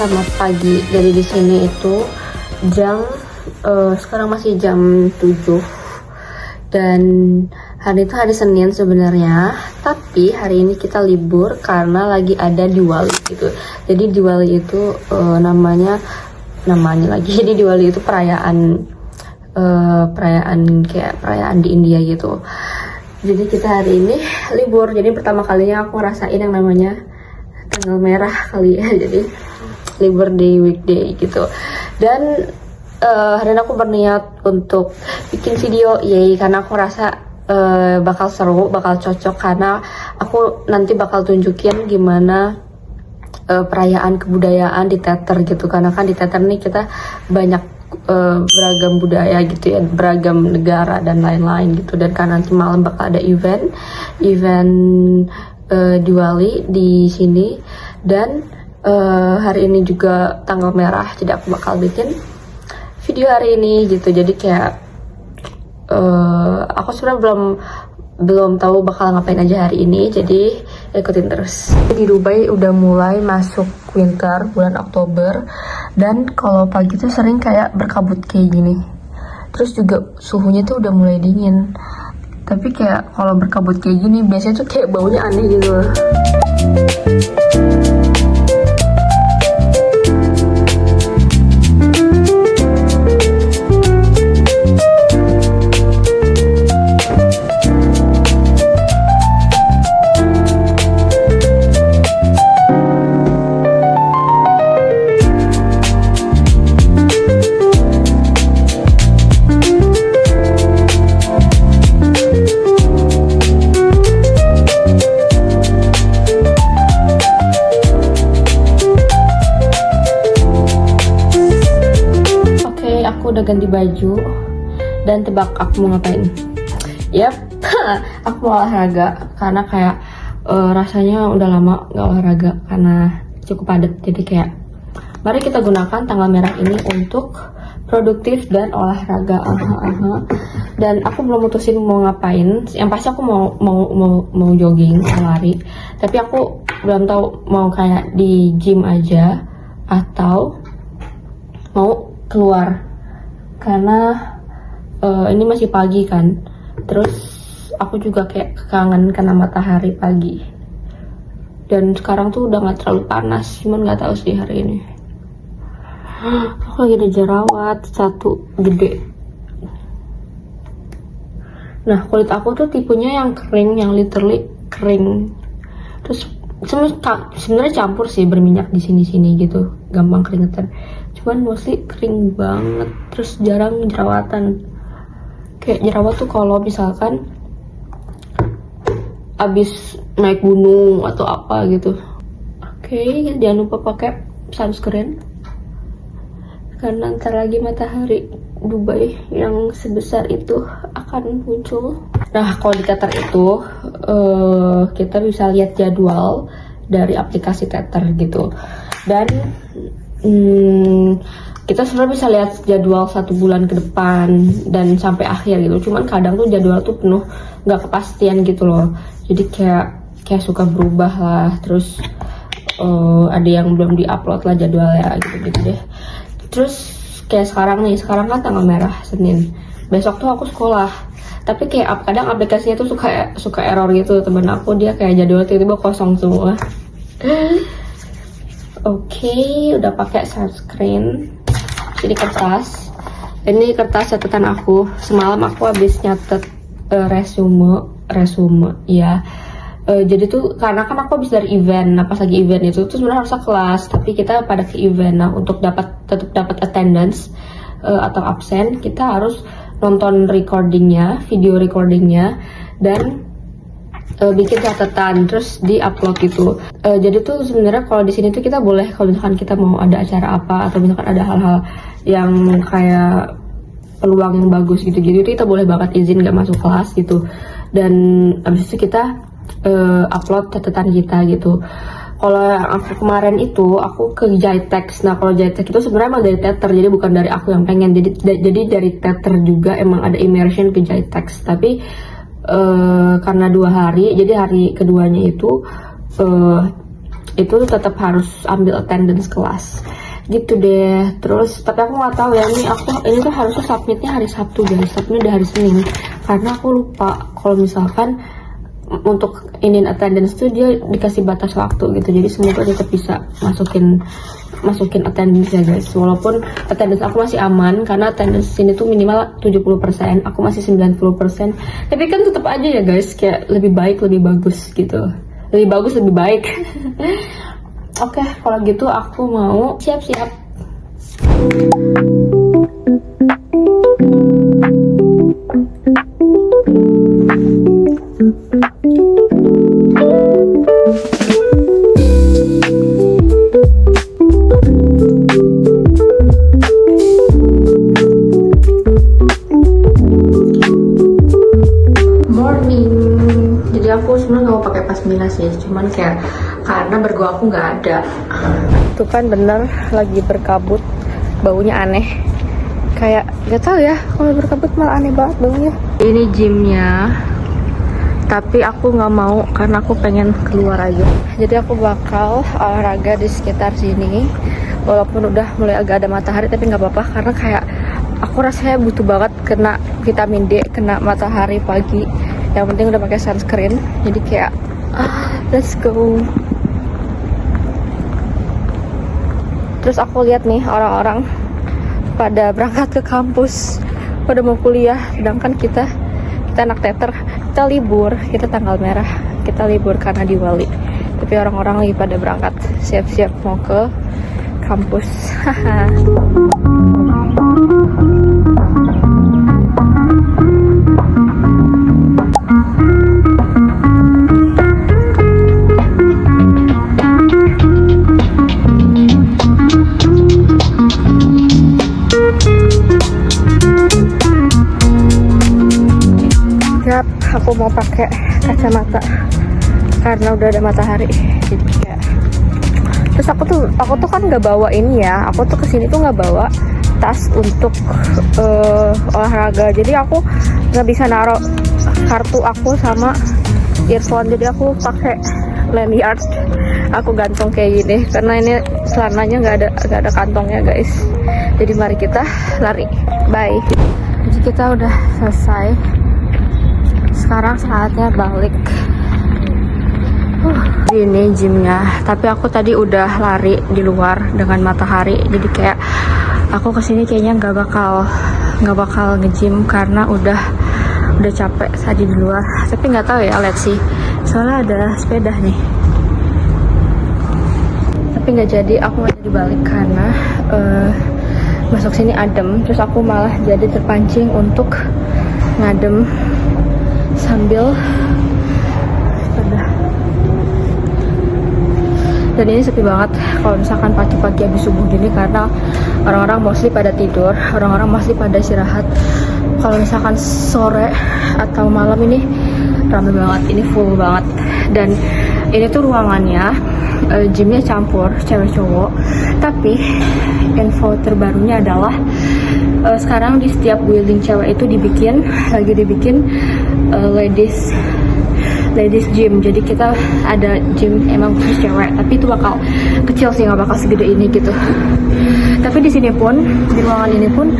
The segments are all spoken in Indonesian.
selamat pagi. Jadi di sini itu jam sekarang masih jam 7 dan hari itu hari Senin sebenarnya, tapi hari ini kita libur karena lagi ada Diwali gitu. Jadi Diwali itu namanya lagi. Jadi Diwali itu perayaan kayak perayaan di India gitu. Jadi kita hari ini libur. Jadi pertama kalinya aku ngerasain yang namanya tanggal merah kali ya. Jadi libur di weekday gitu. Dan hari ini aku berniat untuk bikin video karena aku rasa bakal seru, bakal cocok karena aku nanti bakal tunjukin gimana perayaan kebudayaan di teater gitu. Karena kan di teater nih kita banyak beragam budaya gitu ya, beragam negara dan lain-lain gitu. Dan karena nanti malam bakal ada event Diwali di sini dan hari ini juga tanggal merah, jadi aku bakal bikin video hari ini gitu. Jadi kayak aku sebenarnya belum tahu bakal ngapain aja hari ini, jadi ikutin terus. Di Dubai udah mulai masuk winter bulan Oktober, dan kalau pagi tuh sering kayak berkabut kayak gini. Terus juga suhunya tuh udah mulai dingin. Tapi kayak kalau berkabut kayak gini biasanya tuh kayak baunya aneh gitu loh. Udah ganti baju dan tebak aku mau ngapain. Aku mau olahraga karena kayak rasanya udah lama gak olahraga karena cukup padat. Jadi kayak mari kita gunakan tanggal merah ini untuk produktif dan olahraga. Dan aku belum mutusin mau ngapain. Yang pasti aku mau jogging, mau lari. Tapi aku belum tahu mau kayak di gym aja atau mau keluar. Karena ini masih pagi kan, terus aku juga kayak kangen kena matahari pagi. Dan sekarang tuh udah gak terlalu panas, cuman gak tahu sih hari ini. Aku lagi ada jerawat satu gede. Nah, kulit aku tuh tipenya yang kering, yang literally kering. Terus sebenarnya campur sih berminyak di sini gitu, gampang keringetan. Cuman mostly kering banget, terus jarang jerawatan. Kayak jerawat tuh kalau misalkan abis naik gunung atau apa gitu. Oke, jangan lupa pakai sunscreen karena ntar lagi matahari Dubai yang sebesar itu akan muncul. Nah, kalau di teater itu kita bisa lihat jadwal dari aplikasi teater gitu. Dan kita sebenarnya bisa lihat jadwal 1 bulan ke depan dan sampai akhir gitu. Cuman kadang tuh jadwal tuh penuh nggak kepastian gitu loh. Jadi kayak suka berubah lah. Terus ada yang belum diupload lah jadwalnya gitu deh. Terus kayak sekarang kan tanggal merah Senin. Besok tuh aku sekolah. Tapi kayak kadang aplikasinya tuh suka error gitu. Temen aku dia kayak jadwal tiba-tiba kosong semua. Oke, udah pakai sunscreen. Jadi kertas. Ini kertas catatan aku. Semalam aku habis nyatet resume ya. Jadi tuh karena kan aku habis dari event. Nah, pas lagi event itu tuh sebenarnya harusnya kelas, tapi kita pada ke event. Nah, untuk tetap dapat attendance atau absen, kita harus nonton video recordingnya dan bikin catatan terus di-upload gitu. Jadi tuh sebenarnya kalau di sini tuh kita boleh, kalau misalkan kita mau ada acara apa atau misalkan ada hal-hal yang kayak peluang yang bagus gitu itu kita boleh banget izin gak masuk kelas gitu. Dan abis itu kita upload catatan kita gitu. Kalau yang aku kemarin itu aku ke Jitex. Nah, kalau Jitex itu sebenarnya emang dari teater, jadi bukan dari aku yang pengen. Jadi dari teater juga emang ada immersion ke Jitex. Tapi karena 2 hari, jadi hari keduanya itu itu tetap harus ambil attendance kelas gitu deh. Terus tapi aku nggak tahu ya, ini tuh harusnya submitnya hari Sabtu guys, submit udah hari Senin karena aku lupa kalau misalkan untuk ini attendance tuh dia dikasih batas waktu gitu. Jadi semoga tetap bisa masukin attendance ya guys, walaupun attendance aku masih aman karena attendance sini tuh minimal 70%, aku masih 90%, tapi kan tetap aja ya guys, kayak lebih baik lebih bagus gitu, lebih bagus lebih baik. Oke, kalau gitu aku mau siap-siap. Aku sebenarnya nggak mau pakai pasmina sih, cuman kayak karena bergo aku nggak ada. Tuh kan bener lagi berkabut, baunya aneh. Kayak nggak tahu ya, kalau berkabut malah aneh banget baunya. Ini gymnya, tapi aku nggak mau karena aku pengen keluar aja. Jadi aku bakal olahraga di sekitar sini, walaupun udah mulai agak ada matahari, tapi nggak apa-apa karena kayak aku rasanya butuh banget kena vitamin D, kena matahari pagi. Yang penting udah pakai sunscreen, jadi kayak let's go. Terus aku lihat nih orang-orang pada berangkat ke kampus, pada mau kuliah, sedangkan kita anak teater, kita libur, kita tanggal merah, kita libur karena Diwali. Tapi orang-orang lagi pada berangkat, siap-siap mau ke kampus. Aku mau pakai kacamata karena udah ada matahari, jadi kayak. Terus aku tuh kan nggak bawa ini ya, aku tuh kesini tuh nggak bawa tas untuk olahraga, jadi aku nggak bisa naruh kartu aku sama earphone, jadi aku pakai lanyard, aku gantung kayak gini karena ini celananya nggak ada kantongnya guys. Jadi mari kita lari, bye. Jadi kita udah selesai. Sekarang saatnya balik. Ini gymnya, tapi aku tadi udah lari di luar dengan matahari, jadi kayak aku kesini kayaknya nggak bakal nge-gym karena udah capek tadi di luar. Tapi nggak tahu ya, let's see. Soalnya ada sepeda nih. Tapi nggak jadi, aku nggak jadi balik karena masuk sini adem, terus aku malah jadi terpancing untuk ngadem sambil sepeda. Dan ini sepi banget kalau misalkan pagi-pagi habis subuh gini karena orang-orang mostly pada tidur, orang-orang mostly pada istirahat. Kalau misalkan sore atau malam ini ramai banget, ini full banget. Dan ini tuh ruangannya gymnya campur cewek cowok, tapi info terbarunya adalah sekarang di setiap building cewek itu lagi dibikin ladies gym. Jadi kita ada gym emang khusus cewek, tapi itu bakal kecil sih, nggak bakal segede ini gitu. Tapi di sini pun, di ruangan ini pun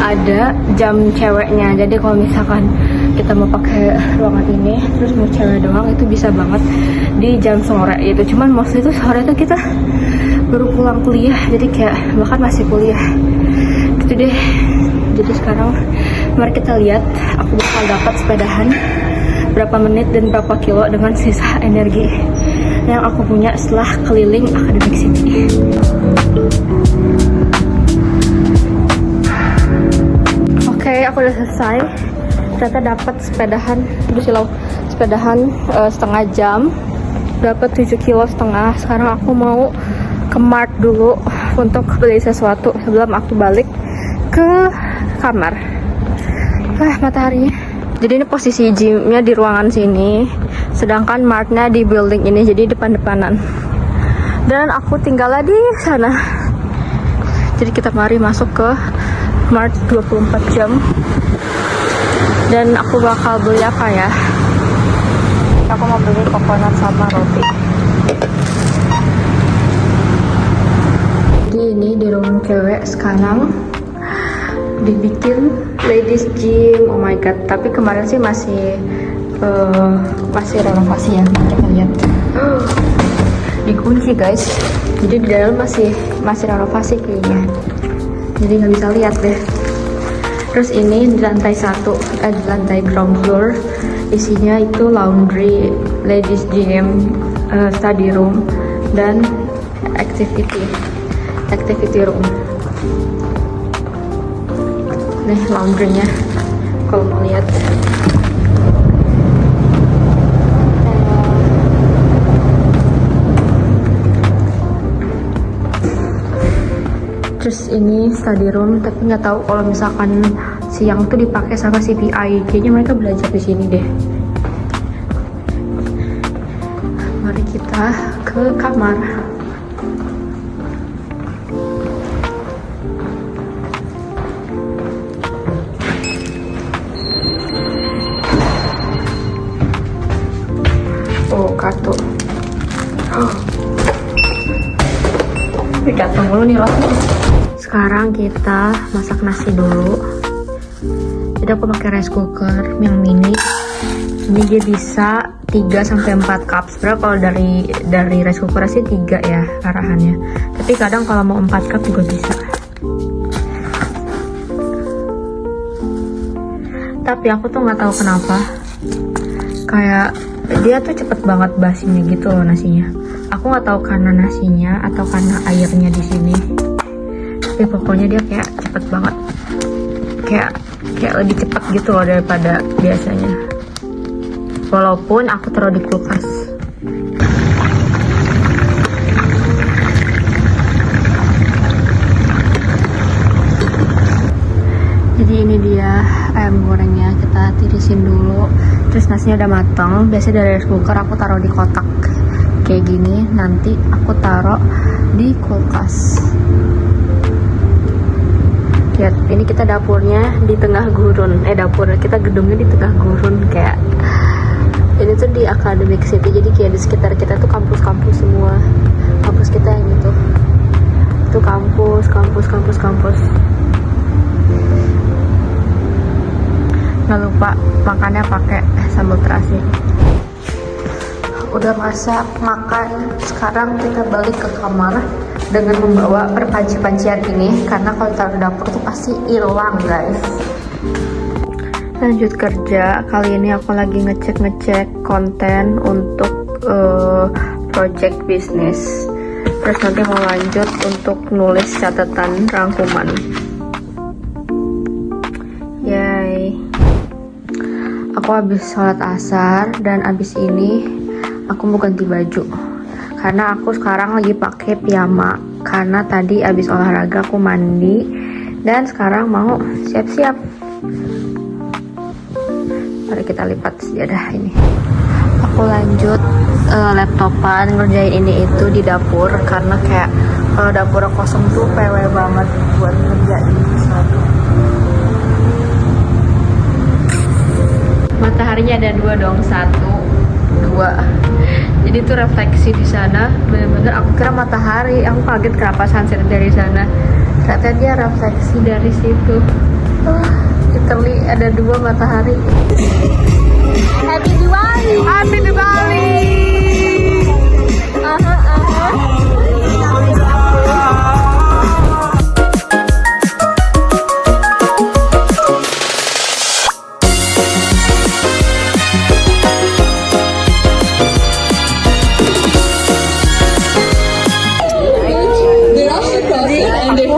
ada jam ceweknya. Jadi kalau misalkan kita mau pakai ruangan ini terus mau cewek doang, itu bisa banget di jam sore gitu. Cuman mostly itu sore itu kita baru pulang kuliah, jadi kayak bahkan masih kuliah gitu deh. Jadi sekarang mari kita lihat aku bakal dapat sepedahan berapa menit dan berapa kilo dengan sisa energi yang aku punya setelah keliling Academic City. Oke, aku udah selesai. Ternyata dapat sepedahan setengah jam, dapat 7,5 kilo. Sekarang aku mau ke Mart dulu untuk beli sesuatu sebelum aku balik ke kamar. Mataharinya. Jadi ini posisi gymnya di ruangan sini, sedangkan Martnya di building ini, jadi depan-depanan. Dan aku tinggalnya di sana. Jadi kita mari masuk ke Mart 24 jam. Dan aku bakal beli apa ya? Aku mau beli coconut sama roti. Jadi ini di ruang cewek sekarang dibikin ladies gym. Oh my god, tapi kemarin sih masih renovasi ya, kita lihat. Dikunci guys, jadi di dalam masih renovasi kayaknya, jadi nggak bisa lihat deh. Terus ini di lantai di lantai ground floor isinya itu laundry, ladies gym, study room, dan activity room. Nih laundrynya kalau mau lihat. Terus ini study room, tapi nggak tahu kalau misalkan siang tuh dipakai sama CPI. Kayaknya mereka belajar di sini deh. Mari kita ke kamar. Oh, kartu. Kartu mulu nih loh. Sekarang kita masak nasi dulu. Jadi aku pakai rice cooker yang mini. Ini dia bisa 3-4 cup. Sebenarnya kalau dari rice cooker sih 3 ya arahannya. Tapi kadang kalau mau 4 cup juga bisa. Tapi aku tuh nggak tahu kenapa. Kayak dia tuh cepet banget basinya gitu loh nasinya. Aku nggak tahu karena nasinya atau karena airnya di sini. Tapi pokoknya dia kayak cepet banget. Kayak lebih cepat gitu loh daripada biasanya. Walaupun aku taruh di kulkas. Jadi ini dia ayam gorengnya, kita tirisin dulu. Terus nasinya udah mateng. Biasanya dari rice cooker aku taruh di kotak kayak gini, nanti aku taruh di kulkas. Lihat, ini kita dapurnya di tengah gurun. Kita gedungnya di tengah gurun, kayak ini tuh di Academic City. Jadi kayak di sekitar kita tuh kampus-kampus semua. Kampus kita yang itu. Itu kampus. Nggak lupa makannya pakai sambal terasi. Udah masak, makan. Sekarang kita balik ke kamar dengan membawa perpanci-pancian ini, karena kalau taruh dapur tuh pasti hilang guys. Lanjut kerja. Kali ini aku lagi ngecek konten untuk project bisnis. Terus nanti mau lanjut untuk nulis catatan rangkuman. Yay. Aku habis sholat asar dan abis ini aku mau ganti baju. Karena aku sekarang lagi pakai piyama, karena tadi abis olahraga aku mandi dan sekarang mau siap-siap. Mari kita lipat sejadah ini. Aku lanjut laptopan ngerjain ini itu di dapur, karena kayak kalau dapur kosong tuh PW banget buat ngerjain sesuatu. Mataharinya ada 2 dong, 1, 2. Jadi tuh refleksi di sana, bener-bener aku kira matahari. Aku kaget kenapa sunset dari sana. Ternyata dia refleksi dari situ. Literally ada 2 matahari. Happy Diwali! Happy Diwali!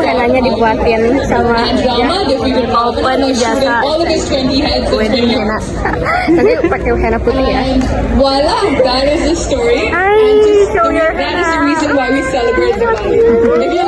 Henanya dibuatin sama open jasa wedding henna. Tadi pakai henna putih ya. Voila, that is the story. Hi, show your that is the reason why we celebrate Diwali. If you